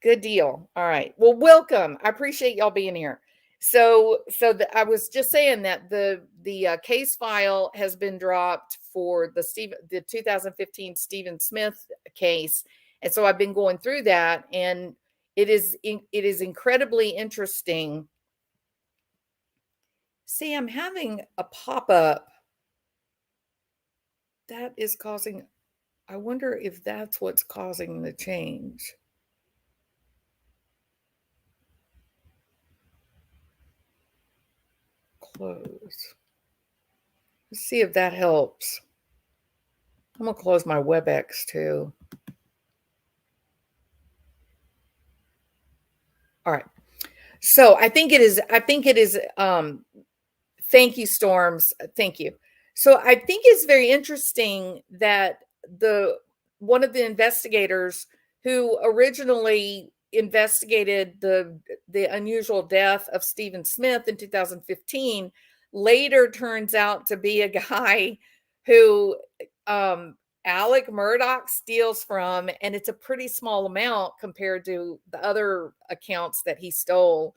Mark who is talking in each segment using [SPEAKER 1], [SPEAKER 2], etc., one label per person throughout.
[SPEAKER 1] Good deal. All right. Well, welcome. I appreciate y'all being here. I was just saying that the case file has been dropped for the 2015 Stephen Smith case, and so I've been going through that, and it is incredibly interesting. See, I'm having a pop up that is causing. I wonder if that's what's causing the change. Close. Let's see if that helps. I'm gonna close my WebEx too. All right. So I think it is. Thank you, Storms. Thank you. So I think it's very interesting that the one of the investigators who originally investigated the unusual death of Stephen Smith in 2015 later turns out to be a guy who Alex Murdaugh steals from, and it's a pretty small amount compared to the other accounts that he stole.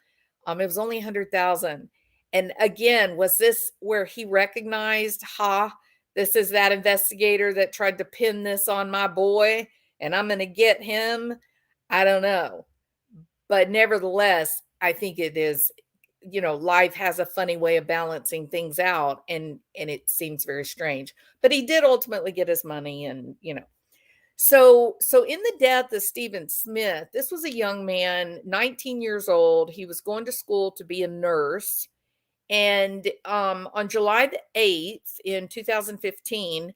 [SPEAKER 1] It was only 100,000. And again, was this where he recognized, this is that investigator that tried to pin this on my boy, and I'm going to get him? I don't know. But nevertheless, I think it is, life has a funny way of balancing things out, and it seems very strange. But he did ultimately get his money, and So in the death of Stephen Smith, this was a young man, 19 years old. He was going to school to be a nurse. And on July the 8th in 2015,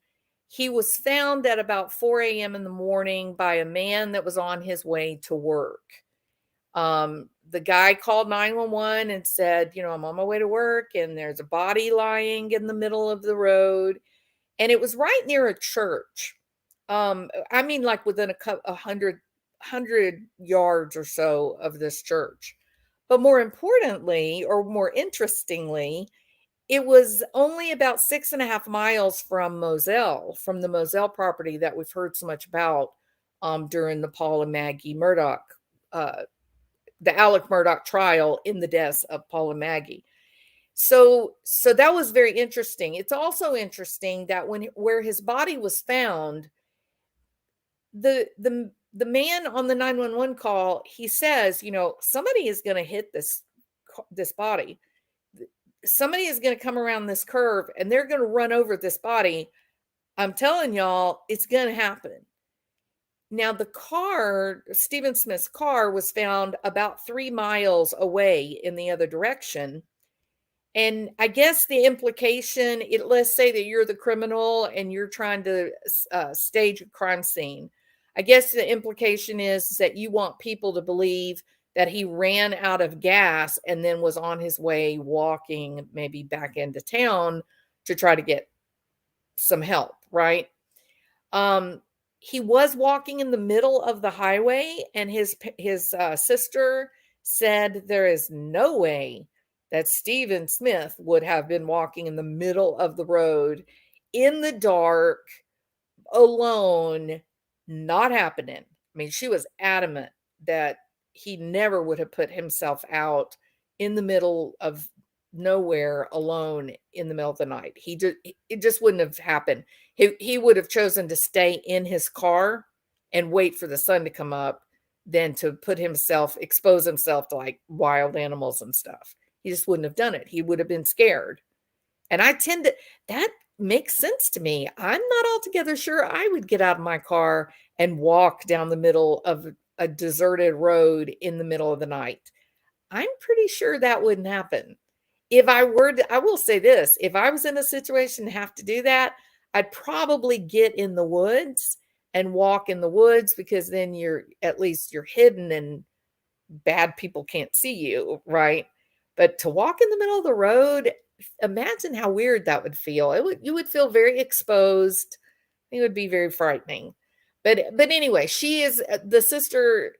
[SPEAKER 1] he was found at about 4 a.m. in the morning by a man that was on his way to work. The guy called 911 and said, I'm on my way to work, and there's a body lying in the middle of the road. And it was right near a church. Like within a hundred yards or so of this church. But more importantly, or more interestingly, it was only about 6.5 miles from the Moselle property that we've heard so much about during the Paul and Maggie Murdaugh, the Alex Murdaugh trial in the deaths of Paul and Maggie. So that was very interesting. It's also interesting that where his body was found, the man on the 911 call, he says, somebody is going to hit this body. Somebody is going to come around this curve and they're going to run over this body. I'm telling y'all, it's going to happen. Now, the car, Stephen Smith's car, was found about 3 miles away in the other direction. And I guess the implication, let's say that you're the criminal and you're trying to stage a crime scene. I guess the implication is that you want people to believe that he ran out of gas and then was on his way walking maybe back into town to try to get some help, right? He was walking in the middle of the highway, and his sister said there is no way that Stephen Smith would have been walking in the middle of the road in the dark, alone. Not happening. I mean, she was adamant that he never would have put himself out in the middle of nowhere alone in the middle of the night. It just wouldn't have happened. He would have chosen to stay in his car and wait for the sun to come up than to expose himself to like wild animals and stuff. He just wouldn't have done it. He would have been scared. And that makes sense to me. I'm not altogether sure I would get out of my car and walk down the middle of a deserted road in the middle of the night. I'm pretty sure that wouldn't happen. I will say this, if I was in a situation to have to do that, I'd probably get in the woods and walk in the woods, because then you're hidden and bad people can't see you, right? But to walk in the middle of the road, imagine how weird that would feel. You would feel very exposed. It would be very frightening. But anyway, she is the sister.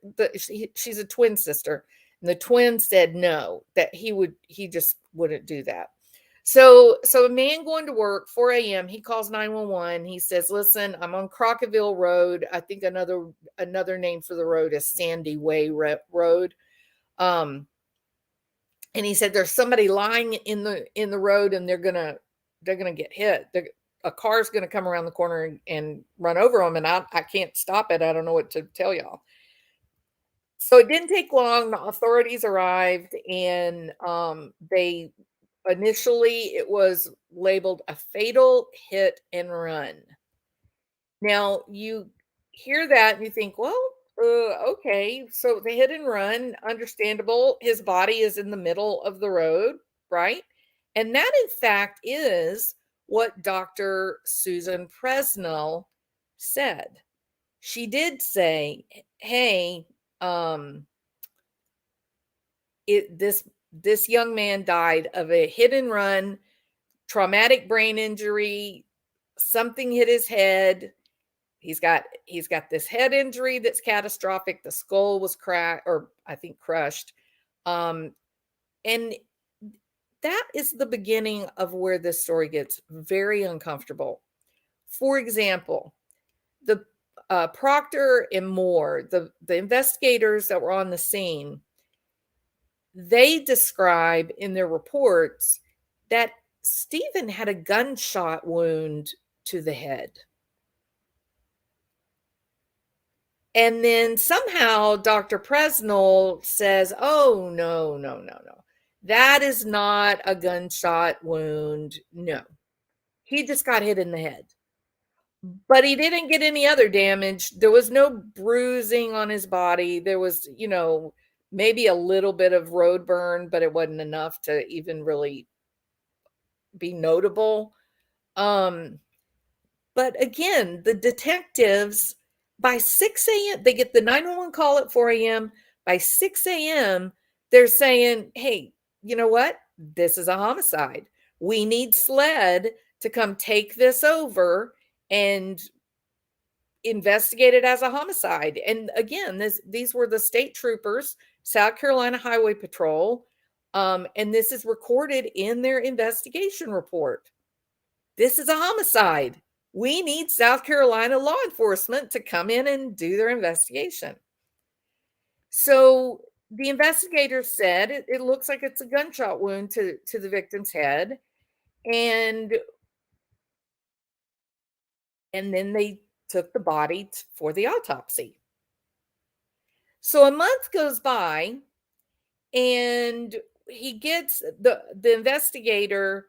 [SPEAKER 1] She's a twin sister, and the twin said no, that he just wouldn't do that. So a man going to work 4 a.m. He calls 911. He says, "Listen, I'm on Crockett Road. I think another name for the road is Sandy Way Road." Um, and he said, "There's somebody lying in the road, and they're gonna get hit. A car's gonna come around the corner and run over them, and I can't stop it. I don't know what to tell y'all." So it didn't take long. The authorities arrived, and they initially it was labeled a fatal hit and run. Now you hear that and you think, well, okay, so the hit and run, understandable. His body is in the middle of the road, right? And that, in fact, is what Dr. Susan Presnell said. She did say, "Hey, um, this young man died of a hit and run, traumatic brain injury, something hit his head. He's got this head injury that's catastrophic. The skull was cracked, or I think crushed." And that is the beginning of where this story gets very uncomfortable. For example, the Proctor and Moore, the investigators that were on the scene, they describe in their reports that Stephen had a gunshot wound to the head. And then somehow Dr. Presnell says, "Oh, no, no, no, no. That is not a gunshot wound. No. He just got hit in the head." But he didn't get any other damage. There was no bruising on his body. There was, maybe a little bit of road burn, but it wasn't enough to even really be notable. But again, the detectives, by 6 a.m., they get the 911 call at 4 a.m. By 6 a.m., they're saying, "Hey, you know what? This is a homicide. We need SLED to come take this over and investigate it as a homicide." And again, these were the state troopers, South Carolina Highway Patrol, and this is recorded in their investigation report. This is a homicide. We need South Carolina law enforcement to come in and do their investigation. So the investigators said it looks like it's a gunshot wound to the victim's head. And then they took the body for the autopsy. So a month goes by, and he gets the investigator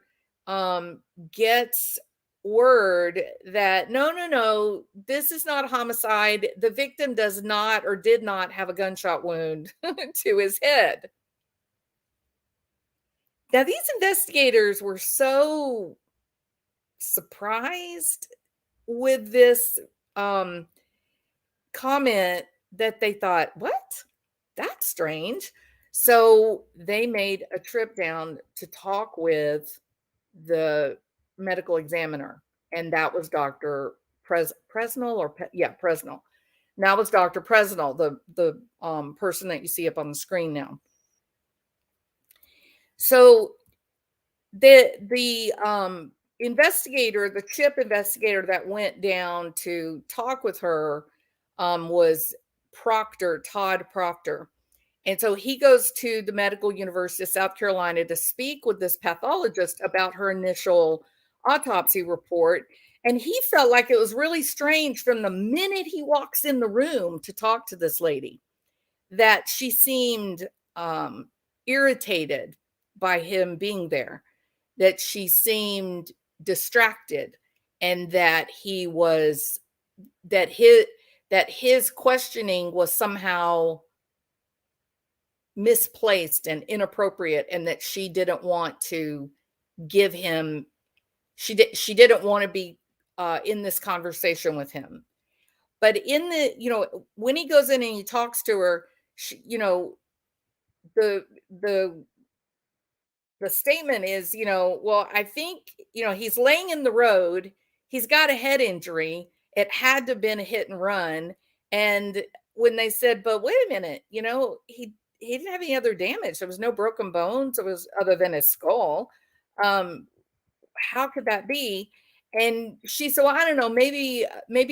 [SPEAKER 1] gets word that no, no, no, this is not a homicide. The victim does not or did not have a gunshot wound to his head. Now, these investigators were so surprised with this comment that they thought, "What? That's strange." So they made a trip down to talk with the medical examiner, and that was Dr. Presnell, yeah, Presnell. Now was Dr. Presnell, the person that you see up on the screen now. So the investigator, the CHIP investigator that went down to talk with her, was Todd Proctor. And so he goes to the Medical University of South Carolina to speak with this pathologist about her initial autopsy report. And he felt like it was really strange from the minute he walks in the room to talk to this lady, that she seemed irritated by him being there, that she seemed distracted, and that his questioning was somehow misplaced and inappropriate, and that she didn't want to give him she didn't want to be in this conversation with him. But when he goes in and he talks to her, the the the statement is, "Well, I think, he's laying in the road. He's got a head injury. It had to have been a hit and run." And when they said, "But wait a minute, he didn't have any other damage. There was no broken bones. It was other than his skull. how could that be? And she said, well, I don't know, maybe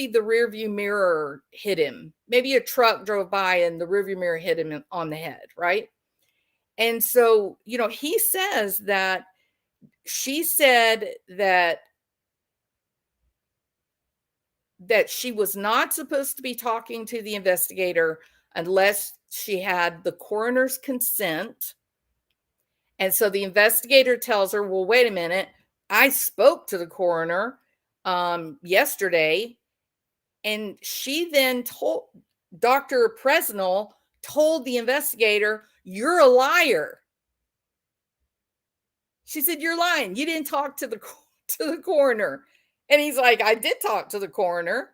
[SPEAKER 1] the rear view mirror hit him. Maybe a truck drove by and the rear view mirror hit him on the head, right? And so, he says that she said that she was not supposed to be talking to the investigator unless she had the coroner's consent. And so the investigator tells her, well, wait a minute. I spoke to the coroner yesterday. And she then told Dr. Presnell told the investigator, you're a liar. She said, you're lying. You didn't talk to the coroner. And he's like, I did talk to the coroner.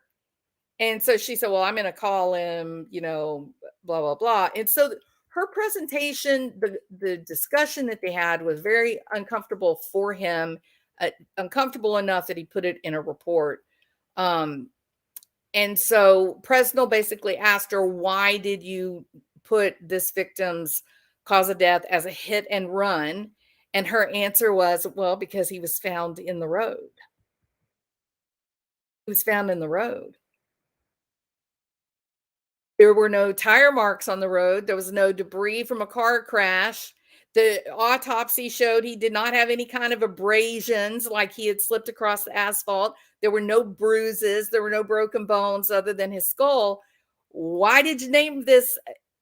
[SPEAKER 1] And so she said, well, I'm going to call him, blah, blah, blah. And so her presentation, the discussion that they had was very uncomfortable for him, uncomfortable enough that he put it in a report. And so Presnell basically asked her, why did you put this victim's cause of death as a hit and run? And her answer was, well, because he was found in the road. He was found in the road. There were no tire marks on the road. There was no debris from a car crash. The autopsy showed he did not have any kind of abrasions, like he had slipped across the asphalt. There were no bruises. There were no broken bones other than his skull. Why did you name this?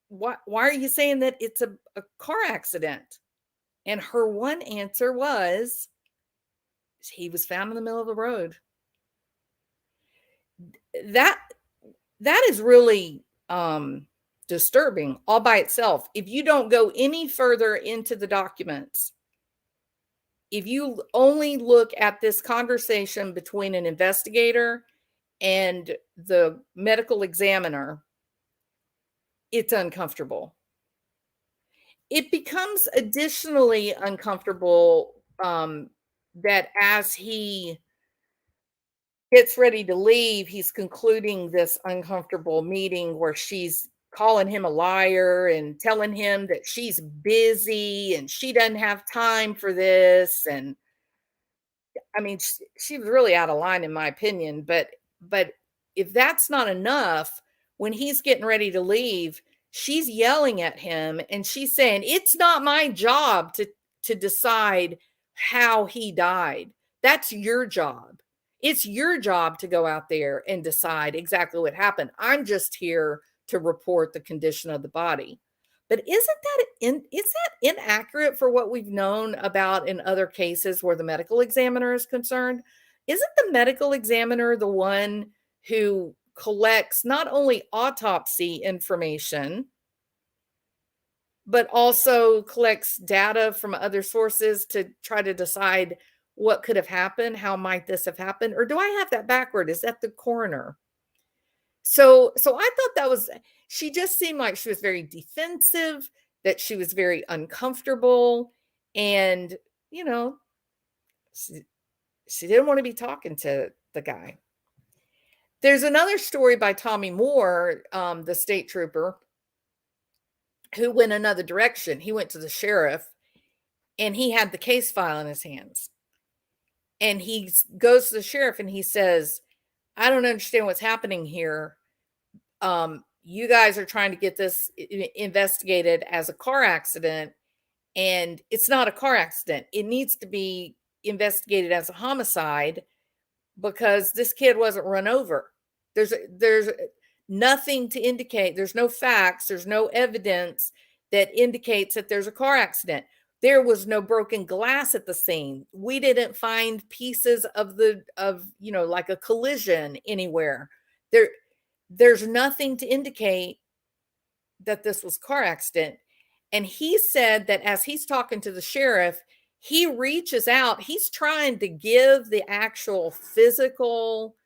[SPEAKER 1] Why are you saying that it's a car accident? And her one answer was, he was found in the middle of the road. That is really disturbing all by itself. If you don't go any further into the documents, if you only look at this conversation between an investigator and the medical examiner, it's uncomfortable. It becomes additionally uncomfortable that as he gets ready to leave, he's concluding this uncomfortable meeting where she's calling him a liar and telling him that she's busy and she doesn't have time for this. And I mean, she was really out of line in my opinion, but if that's not enough, when he's getting ready to leave, she's yelling at him and she's saying, it's not my job to decide how he died. That's your job. It's your job to go out there and decide exactly what happened. I'm just here to report the condition of the body. But is that inaccurate for what we've known about in other cases where the medical examiner is concerned? Isn't the medical examiner the one who collects not only autopsy information, but also collects data from other sources to try to decide what could have happened? How might this have happened? Or do I have that backward? Is that the coroner? So I thought she just seemed like she was very defensive, that she was very uncomfortable, and she didn't want to be talking to the guy. There's another story by Tommy Moore, the state trooper, who went another direction. He went to the sheriff and he had the case file in his hands. And he goes to the sheriff and he says, I don't understand what's happening here. You guys are trying to get this investigated as a car accident, and it's not a car accident. It needs to be investigated as a homicide because this kid wasn't run over. There's nothing to indicate. There's no facts. There's no evidence that indicates that there's a car accident. There was no broken glass at the scene. We didn't find pieces of like a collision anywhere. There's nothing to indicate that this was a car accident. And he said that as he's talking to the sheriff, he reaches out. He's trying to give the actual physical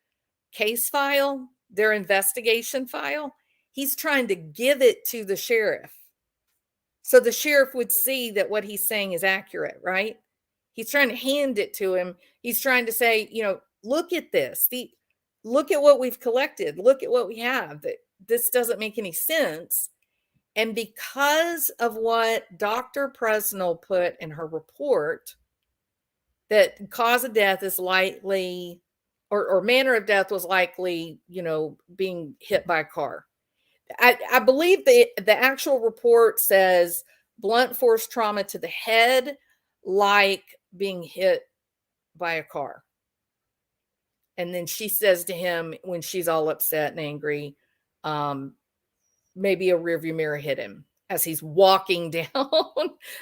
[SPEAKER 1] case file, their investigation file. He's trying to give it to the sheriff, so the sheriff would see that what he's saying is accurate, right? He's trying to hand it to him. He's trying to say, look at this. Look at what we've collected. Look at what we have. This doesn't make any sense. And because of what Dr. Presnell put in her report, that cause of death is likely, or manner of death was likely, being hit by a car. I believe the actual report says blunt force trauma to the head, like being hit by a car. And then she says to him when she's all upset and angry, maybe a rearview mirror hit him as he's walking down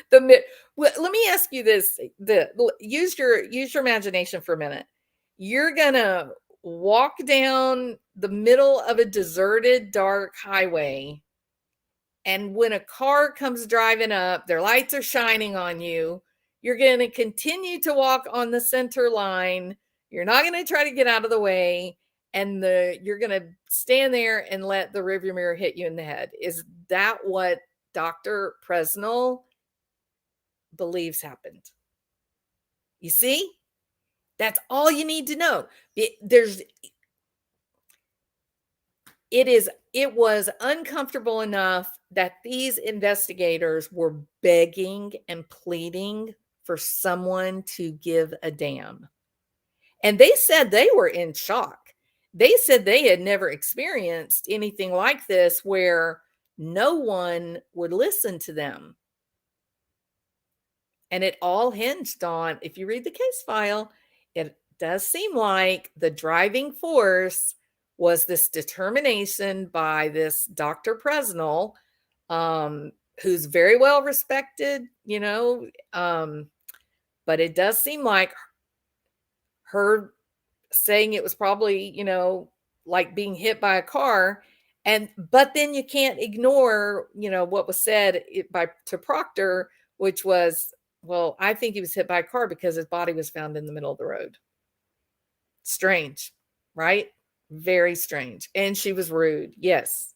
[SPEAKER 1] the mid. Well, let me ask you this: use your imagination for a minute. You're gonna walk down the middle of a deserted, dark highway, and when a car comes driving up, their lights are shining on you. You're going to continue to walk on the center line. You're not going to try to get out of the way, and you're going to stand there and let the rearview mirror hit you in the head. Is that what Dr. Presnell believes happened? You see? That's all you need to know. It was uncomfortable enough that these investigators were begging and pleading for someone to give a damn. And they said they were in shock. They said they had never experienced anything like this where no one would listen to them. And it all hinged on, if you read the case file, it does seem like the driving force was this determination by this Dr. Presnell, who's very well respected, but it does seem like her saying it was probably, like being hit by a car. But then you can't ignore, what was said to Proctor, which was, well, I think he was hit by a car because his body was found in the middle of the road. Strange, right? Very strange. And she was rude. Yes.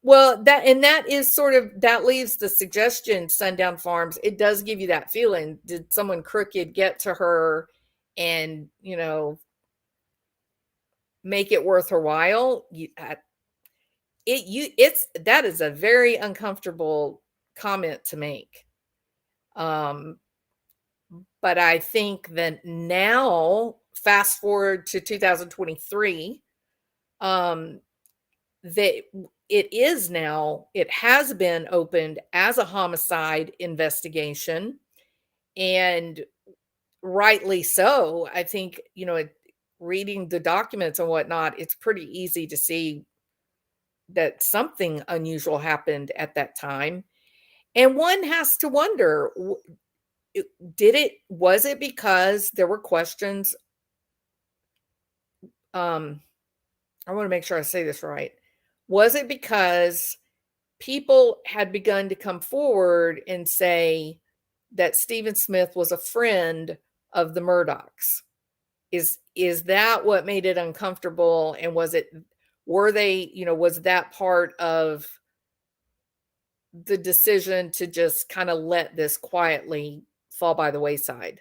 [SPEAKER 1] Well, that is sort of, that leaves the suggestion, Sundown Farms. It does give you that feeling. Did someone crooked get to her and, make it worth her while? That is a very uncomfortable comment to make. But I think that now, fast forward to 2023, that it has been opened as a homicide investigation, and rightly so. I think, reading the documents and whatnot, it's pretty easy to see that something unusual happened at that time. And one has to wonder, was it because there were questions? I want to make sure I say this right. Was it because people had begun to come forward and say that Stephen Smith was a friend of the Murdaughs? Is that what made it uncomfortable? And was that part of the decision to just kind of let this quietly fall by the wayside?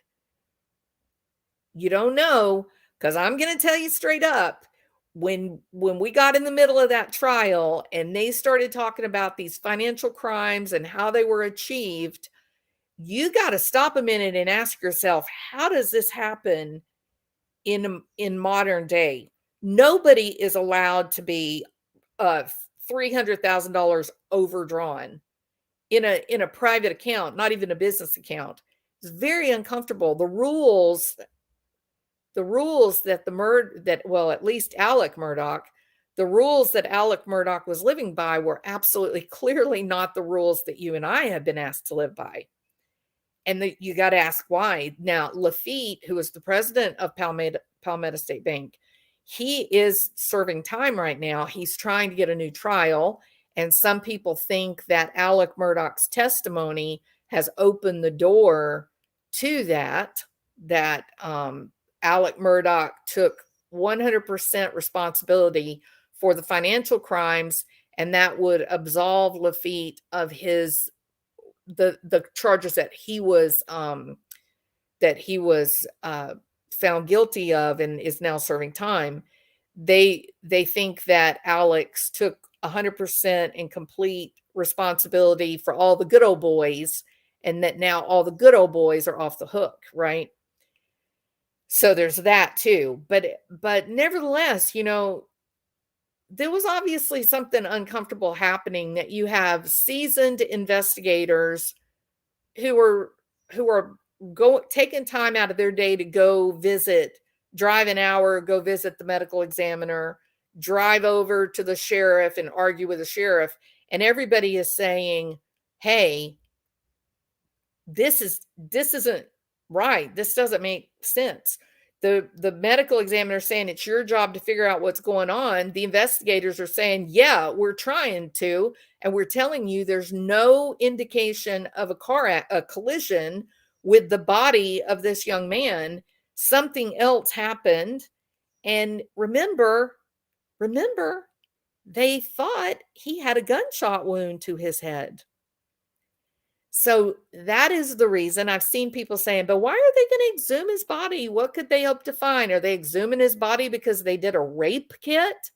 [SPEAKER 1] You don't know, because I'm going to tell you straight up, when we got in the middle of that trial and they started talking about these financial crimes and how they were achieved, you got to stop a minute and ask yourself, how does this happen in modern day? Nobody is allowed to be $300,000 overdrawn in a private account, not even a business account. It's very uncomfortable. The rules that at least Alex Murdaugh, the rules that Alex Murdaugh was living by were absolutely clearly not the rules that you and I have been asked to live by. And you got to ask why. Now, Lafitte, who is the president of Palmetto State Bank, he is serving time right now. He's trying to get a new trial. And some people think that Alex Murdaugh's testimony has opened the door to that Alex Murdaugh took 100% responsibility for the financial crimes, and that would absolve Lafitte of the charges that he was found guilty of and is now serving time. They think that Alex took 100% and complete responsibility for all the good old boys, and that now all the good old boys are off the hook, right? So there's that too. But nevertheless, there was obviously something uncomfortable happening, that you have seasoned investigators who are taking time out of their day to go drive an hour, go visit the medical examiner, drive over to the sheriff and argue with the sheriff, and everybody is saying, "Hey, this isn't right. This doesn't make sense." The medical examiner is saying it's your job to figure out what's going on. The investigators are saying, "Yeah, we're trying to, and we're telling you there's no indication of a collision with the body of this young man. Something else happened." And remember, they thought he had a gunshot wound to his head. So that is the reason. I've seen people saying, "But why are they going to exhume his body? What could they hope to find? Are they exhuming his body because they did a rape kit?"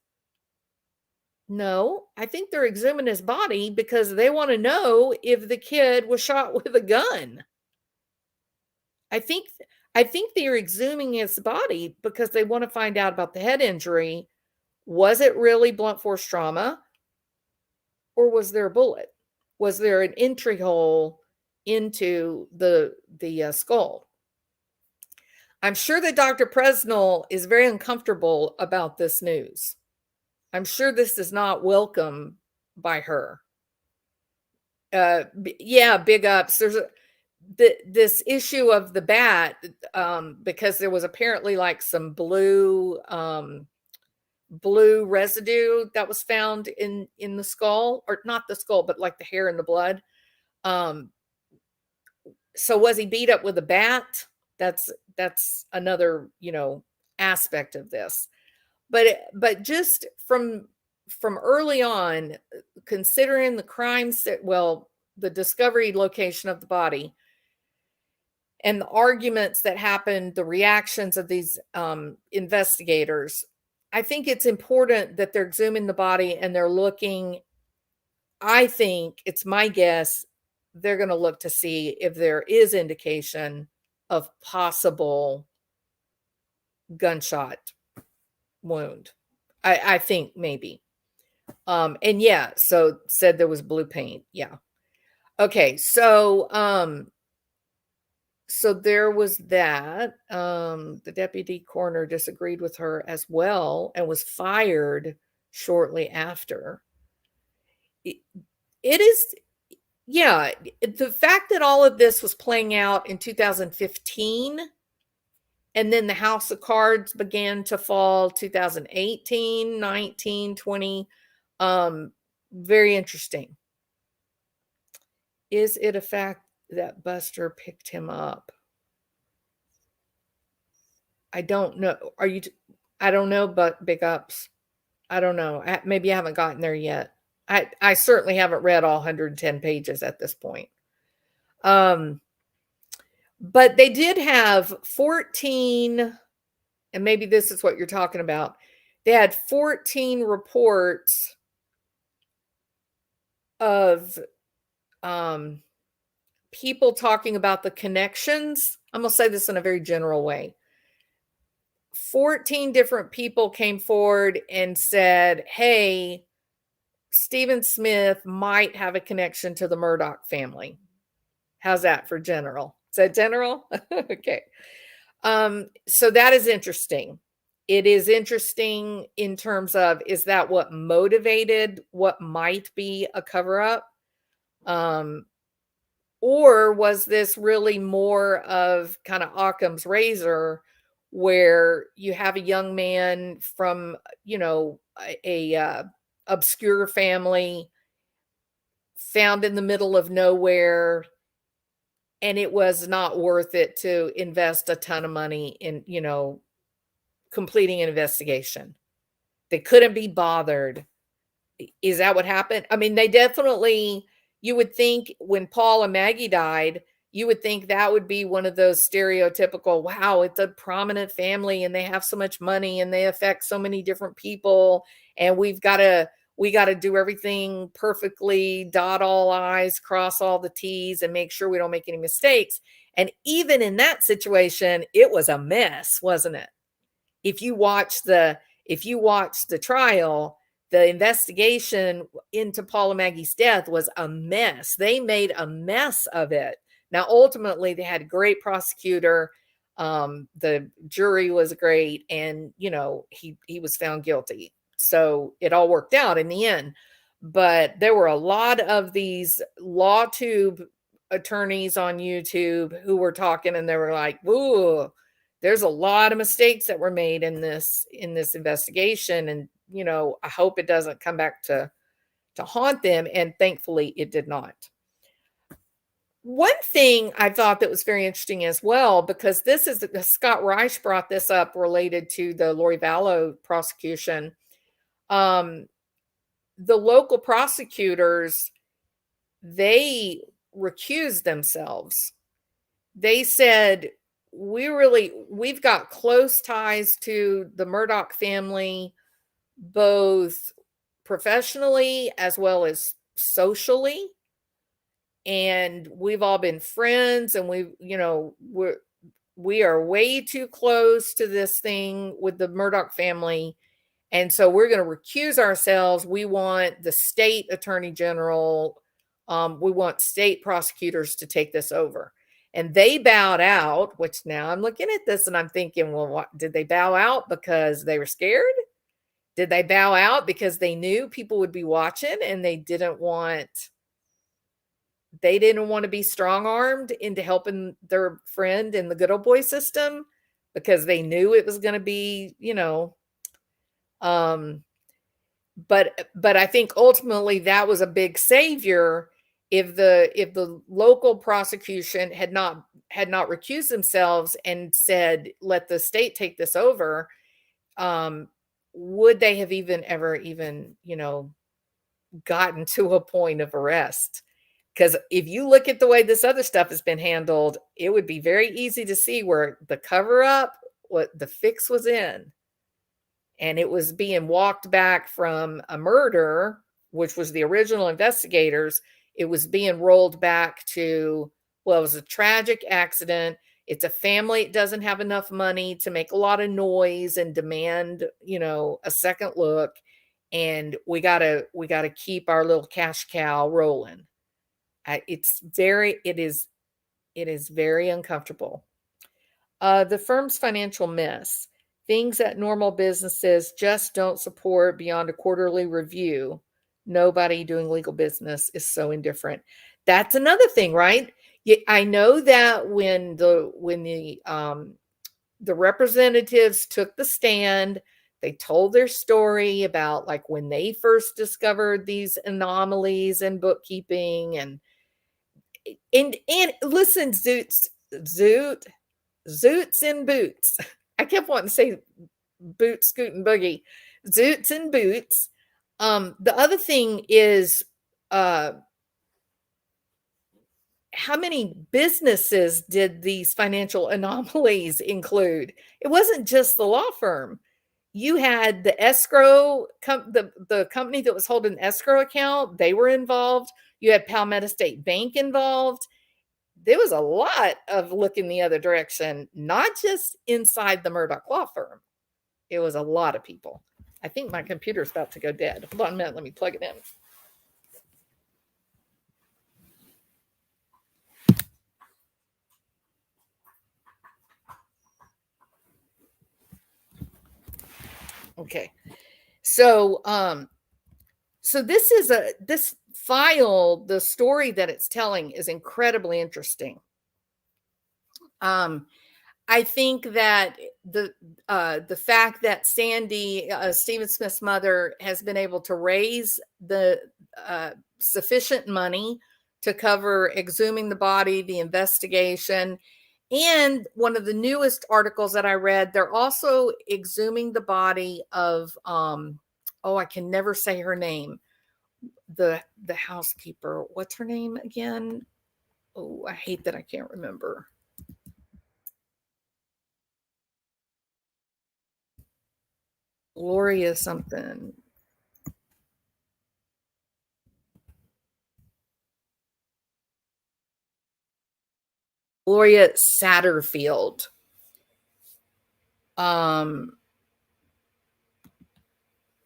[SPEAKER 1] No, I think they're exhuming his body because they want to know if the kid was shot with a gun. I think they're exhuming his body because they want to find out about the head injury. Was it really blunt force trauma, or was there a bullet? Was there an entry hole into the skull? I'm sure that Dr. Presnell is very uncomfortable about this news. I'm sure this is not welcome by her. Yeah, big ups. There's this issue of the bat, because there was apparently like some blue residue that was found in the skull, or not the skull, but like the hair and the blood. So was he beat up with a bat? That's another, aspect of this. But just from early on, considering the crimes the discovery location of the body and the arguments that happened, the reactions of these investigators, I think it's important that they're exhuming the body and they're looking. I think, it's my guess, they're going to look to see if there is indication of possible gunshot wound. I think maybe. And yeah, so said there was blue paint. Yeah. Okay. So there was that. The deputy coroner disagreed with her as well and was fired shortly after. It is, yeah, the fact that all of this was playing out in 2015, and then the house of cards began to fall 2018, 19, 20. Very interesting. Is it a fact that Buster picked him up? I don't know. I don't know, but big ups. I don't know. Maybe I haven't gotten there yet. I certainly haven't read all 110 pages at this point. But they did have 14, and maybe this is what you're talking about. They had 14 reports of people talking about the connections. I'm going to say this in a very general way. 14 different people came forward and said, "Hey, Stephen Smith might have a connection to the Murdaugh family." How's that for general? Is that general? Okay. So that is interesting. It is interesting in terms of, is that what motivated what might be a cover-up? Or was this really more of kind of Occam's razor, where you have a young man from, a obscure family found in the middle of nowhere, and it was not worth it to invest a ton of money in, completing an investigation. They couldn't be bothered. Is that what happened? I mean, they definitely, you would think when Paul and Maggie died, you would think that would be one of those stereotypical, wow, it's a prominent family and they have so much money and they affect so many different people, and we've got to we got to do everything perfectly, dot all I's, cross all the T's, and make sure we don't make any mistakes. And even in that situation, it was a mess, wasn't it? If you watch the trial, the investigation into Paul and Maggie's death was a mess. They made a mess of it. Now, ultimately, they had a great prosecutor. The jury was great, and he was found guilty. So it all worked out in the end. But there were a lot of these law tube attorneys on YouTube who were talking, and they were like, "Ooh, there's a lot of mistakes that were made in this investigation, and I hope it doesn't come back to haunt them." And thankfully it did not. One thing I thought that was very interesting as well, because this is Scott Reich brought this up related to the Lori Vallow prosecution. The local prosecutors, they recused themselves. They said, we've got close ties to the Murdaugh family, both professionally as well as socially. And we've all been friends, and we are way too close to this thing with the Murdaugh family. And so we're going to recuse ourselves. We want the state attorney general, we want state prosecutors to take this over. And they bowed out, which now I'm looking at this and I'm thinking, well, what, did they bow out because they were scared? Did they bow out because they knew people would be watching and they didn't want to be strong-armed into helping their friend in the good old boy system, because they knew it was going to be, but I think ultimately that was a big savior. If the local prosecution had not recused themselves and said, let the state take this over, would they have ever gotten to a point of arrest? Because if you look at the way this other stuff has been handled, it would be very easy to see where the cover up, what the fix was in. And it was being walked back from a murder, which was the original investigators. It was being rolled back to, well, it was a tragic accident. It's a family that doesn't have enough money to make a lot of noise and demand, a second look. And we gotta keep our little cash cow rolling. It is very uncomfortable. The firm's financial mess. Things that normal businesses just don't support beyond a quarterly review. Nobody doing legal business is so indifferent. That's another thing, right? I know that when the representatives took the stand, they told their story about like when they first discovered these anomalies in bookkeeping, and listen, Zoots and Boots. I kept wanting to say Boots, Scoot, and Boogie. Zoots and Boots. The other thing is, how many businesses did these financial anomalies include? It wasn't just the law firm. You had the escrow, the company that was holding the escrow account, they were involved. You had Palmetto State Bank involved. There was a lot of looking the other direction, not just inside the Murdaugh law firm. It was a lot of people. I think my computer's about to go dead. Hold on a minute. Let me plug it in. Okay. So, this file, the story that it's telling is incredibly interesting. I think that the fact that Sandy, Stephen Smith's mother, has been able to raise the sufficient money to cover exhuming the body, the investigation, and one of the newest articles that I read, they're also exhuming the body of I can never say her name, the housekeeper. What's her name again? Oh, I hate that I can't remember. Gloria something. Gloria Satterfield.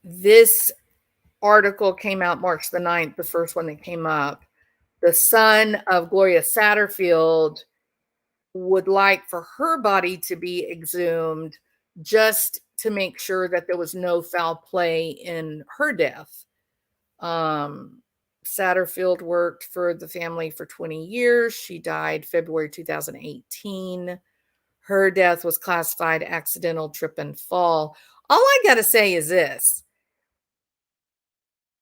[SPEAKER 1] This article came out March the 9th, the first one that came up. The son of Gloria Satterfield would like for her body to be exhumed just to make sure that there was no foul play in her death. Satterfield worked for the family for 20 years. She died February 2018. Her death was classified accidental trip and fall. All I got to say is this.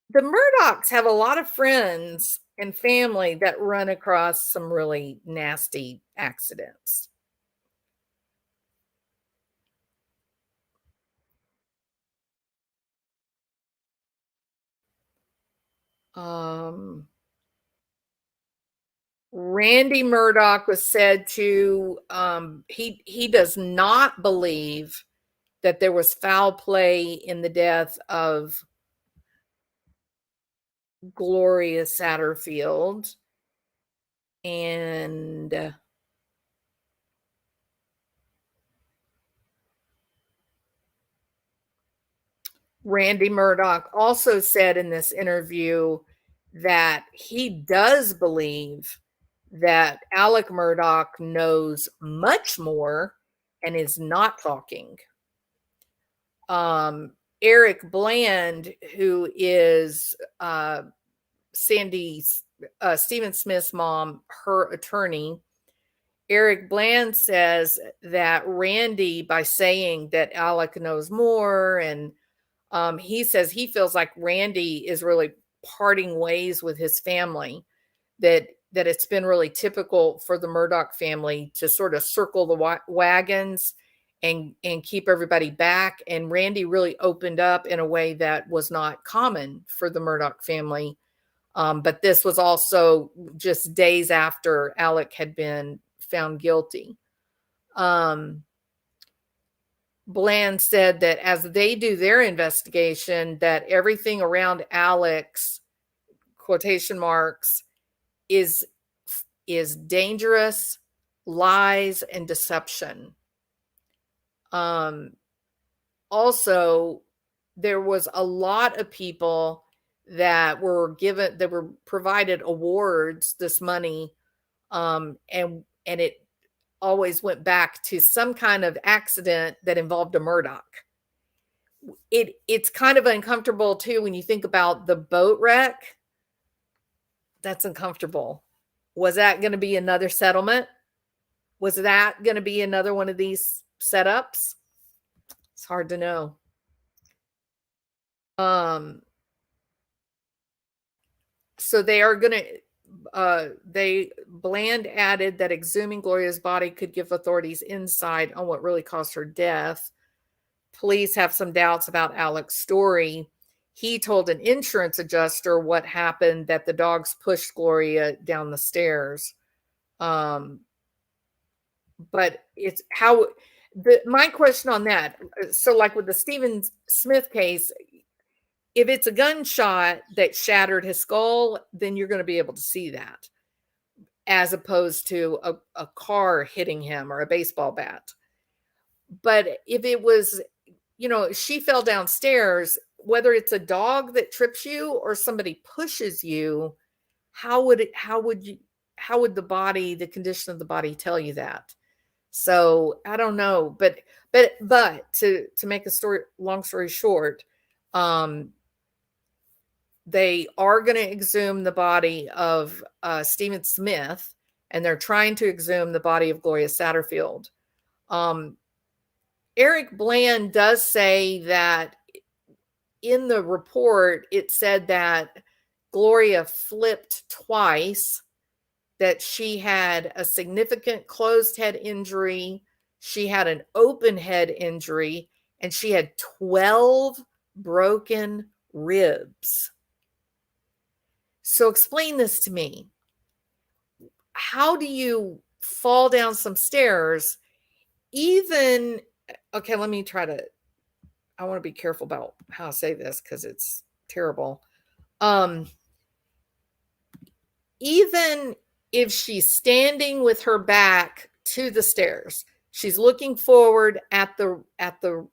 [SPEAKER 1] The Murdaughs have a lot of friends and family that run across some really nasty accidents. Randy Murdaugh was said to he does not believe that there was foul play in the death of Gloria Satterfield. And Randy Murdaugh also said in this interview that he does believe that Alex Murdaugh knows much more and is not talking. Eric Bland, who is Stephen Smith's mom, her attorney, Eric Bland says that Randy, by saying that Alec knows more, and he says he feels like Randy is really parting ways with his family, that it's been really typical for the Murdaugh family to sort of circle the wagons and keep everybody back. And Randy really opened up in a way that was not common for the Murdaugh family. But this was also just days after Alec had been found guilty. Bland said that as they do their investigation, that everything around Alex, quotation marks, is dangerous, lies, and deception. Also, there was a lot of people that were provided awards, this money, and it always went back to some kind of accident that involved a Murdaugh. It's kind of uncomfortable too when you think about the boat wreck. That's uncomfortable. Was that going to be another settlement? Was that going to be another one of these setups? It's hard to know. So they are going to Bland added that exhuming Gloria's body could give authorities insight on what really caused her death. Police have some doubts about Alec's story. He told an insurance adjuster what happened, that the dogs pushed Gloria down the stairs. But it's how my question on that. So like with the Stephen Smith case, if it's a gunshot that shattered his skull, then you're going to be able to see that, as opposed to a car hitting him or a baseball bat. But if it was, she fell downstairs, whether it's a dog that trips you or somebody pushes you, how would the condition of the body tell you that? So I don't know, but to make a long story short, they are going to exhume the body of Stephen Smith, and they're trying to exhume the body of Gloria Satterfield. Eric Bland does say that in the report, it said that Gloria flipped twice, that she had a significant closed head injury, she had an open head injury, and she had 12 broken ribs. So explain this to me. How do you fall down some stairs? Okay, let me try to, I want to be careful about how I say this because it's terrible. Even if she's standing with her back to the stairs, she's looking forward at the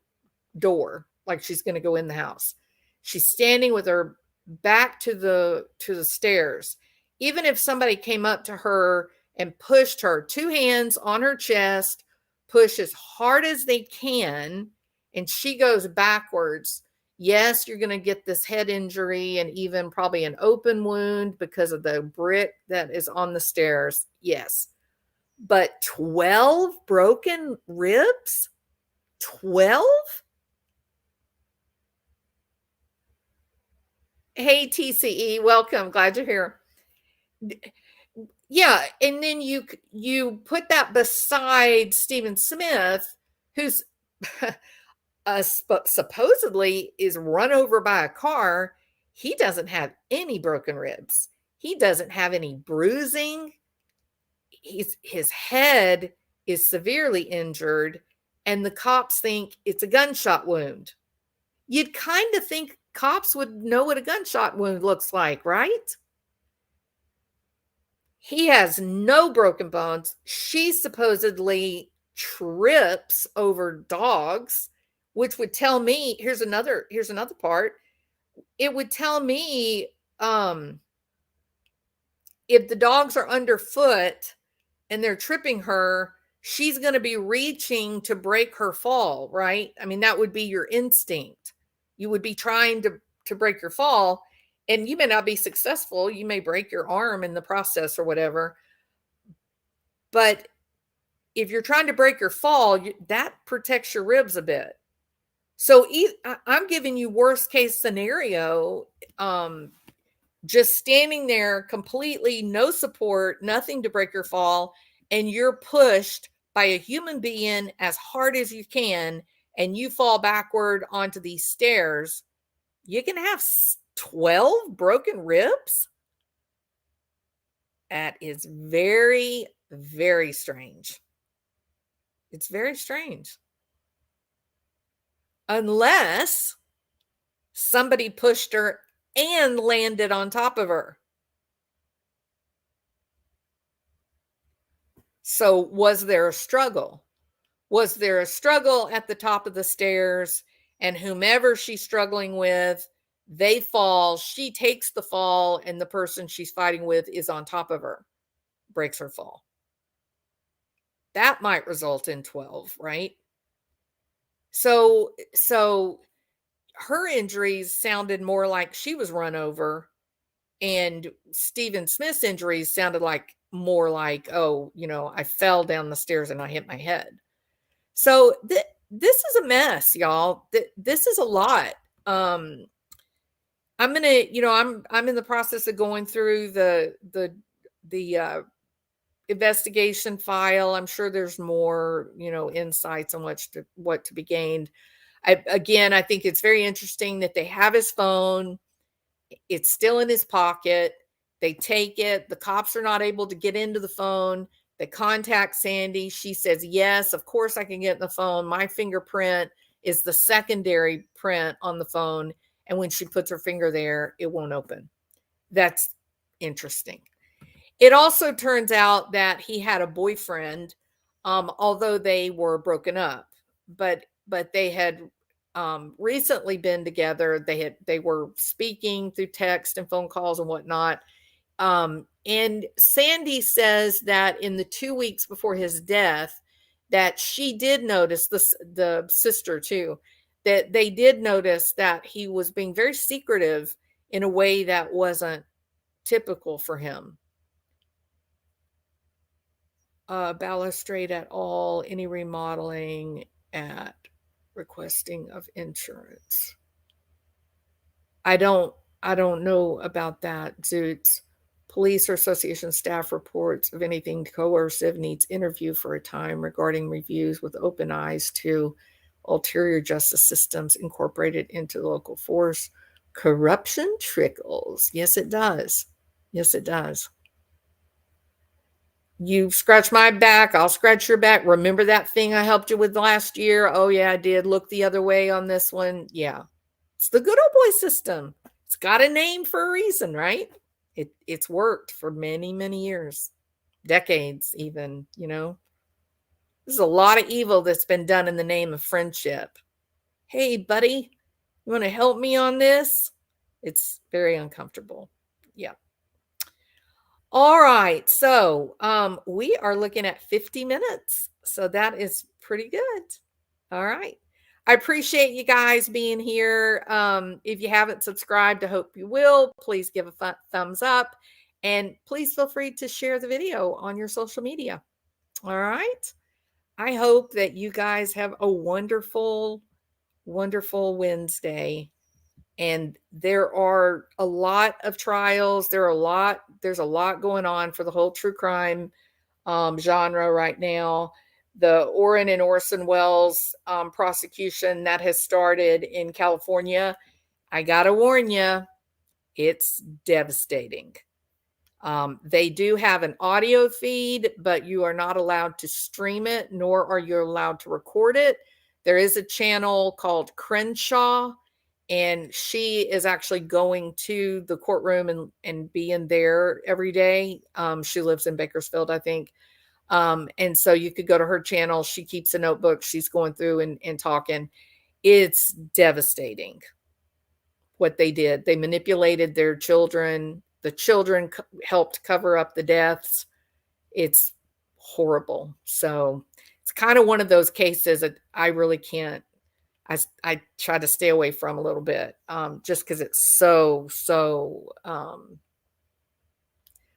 [SPEAKER 1] door, like she's going to go in the house. She's standing with her back to the stairs. Even if somebody came up to her and pushed her, two hands on her chest, push as hard as they can, and she goes backwards, yes, you're going to get this head injury and even probably an open wound because of the brick that is on the stairs. Yes. But 12 broken ribs? 12? Hey, TCE, welcome. Glad you're here. Yeah, and then you put that beside Stephen Smith, who's supposedly is run over by a car. He doesn't have any broken ribs. He doesn't have any bruising. His head is severely injured, and the cops think it's a gunshot wound. You'd kind of think cops would know what a gunshot wound looks like, right? He has no broken bones. She supposedly trips over dogs, which would tell me, here's another part. It would tell me if the dogs are underfoot and they're tripping her, she's going to be reaching to break her fall, right? I mean, that would be your instinct. You would be trying to break your fall, and you may not be successful. You may break your arm in the process or whatever. But if you're trying to break your fall, that protects your ribs a bit. So I'm giving you worst case scenario, just standing there completely no support, nothing to break your fall, and you're pushed by a human being as hard as you can, and you fall backward onto these stairs. You can have 12 broken ribs? That is very, very strange. It's very strange. Unless somebody pushed her and landed on top of her. So was there a struggle? Was there a struggle at the top of the stairs, and whomever she's struggling with, they fall, she takes the fall, and the person she's fighting with is on top of her, breaks her fall. That might result in 12, right? So her injuries sounded more like she was run over, and Stephen Smith's injuries sounded like more like, oh, I fell down the stairs and I hit my head. So this is a mess, y'all. This is a lot. I'm gonna, I'm in the process of going through the investigation file. I'm sure there's more, insights on what to be gained. I think it's very interesting that they have his phone. It's still in his pocket. They take it. The cops are not able to get into the phone. They contact Sandy. She says, yes, of course I can get in the phone. My fingerprint is the secondary print on the phone. And when she puts her finger there, it won't open. That's interesting. It also turns out that he had a boyfriend, although they were broken up, but they had recently been together. They were speaking through text and phone calls and whatnot. And Sandy says that in the 2 weeks before his death, that she did notice, the sister too, that they did notice that he was being very secretive in a way that wasn't typical for him. Balustrade at all, any remodeling at requesting of insurance. I don't know about that, Zoots. Police or association staff reports of anything coercive needs interview for a time regarding reviews with open eyes to ulterior justice systems incorporated into the local force. Corruption trickles. Yes, it does. Yes, it does. You scratch my back, I'll scratch your back. Remember that thing I helped you with last year? Oh, yeah, I did. Look the other way on this one. Yeah. It's the good old boy system. It's got a name for a reason, right? It's worked for many, many years. decades even, you know. There's a lot of evil that's been done in the name of friendship. Hey, buddy, you want to help me on this? It's very uncomfortable. Yeah. All right. So we are looking at 50 minutes. So that is pretty good. All right. I appreciate you guys being here. If you haven't subscribed, I hope you will. Please give a thumbs up. And please feel free to share the video on your social media. All right. I hope that you guys have a wonderful, wonderful Wednesday. And there are a lot of trials. There's a lot going on for the whole true crime genre right now. The Orrin and Orson Welles prosecution that has started in California. I got to warn you, it's devastating. They do have an audio feed, but you are not allowed to stream it, nor are you allowed to record it. There is a channel called Crenshaw, and she is actually going to the courtroom and being there every day. She lives in Bakersfield, I think. And so you could go to her channel. She keeps a notebook. She's going through and talking. It's devastating what they did. They manipulated their children. The children helped cover up the deaths. It's horrible. So it's kind of one of those cases that I really can't, I try to stay away from a little bit, just because it's so,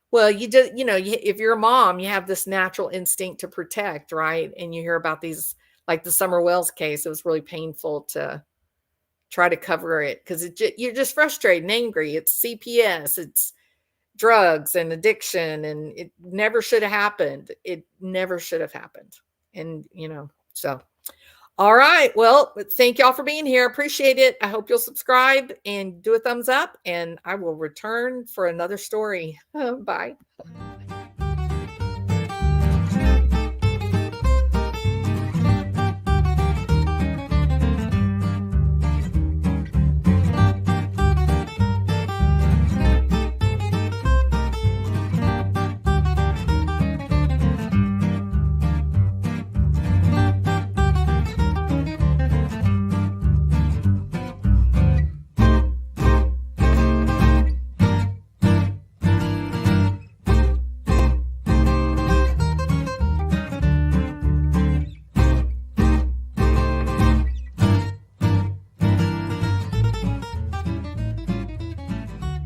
[SPEAKER 1] well, you just, if you're a mom, you have this natural instinct to protect, right? And you hear about these, like the Summer Wells case, it was really painful to try to cover it because you're just frustrated and angry. It's CPS, it's drugs and addiction, and it never should have happened. It never should have happened. And, so. All right. Well, thank y'all for being here. Appreciate it. I hope you'll subscribe and do a thumbs up, and I will return for another story. Bye.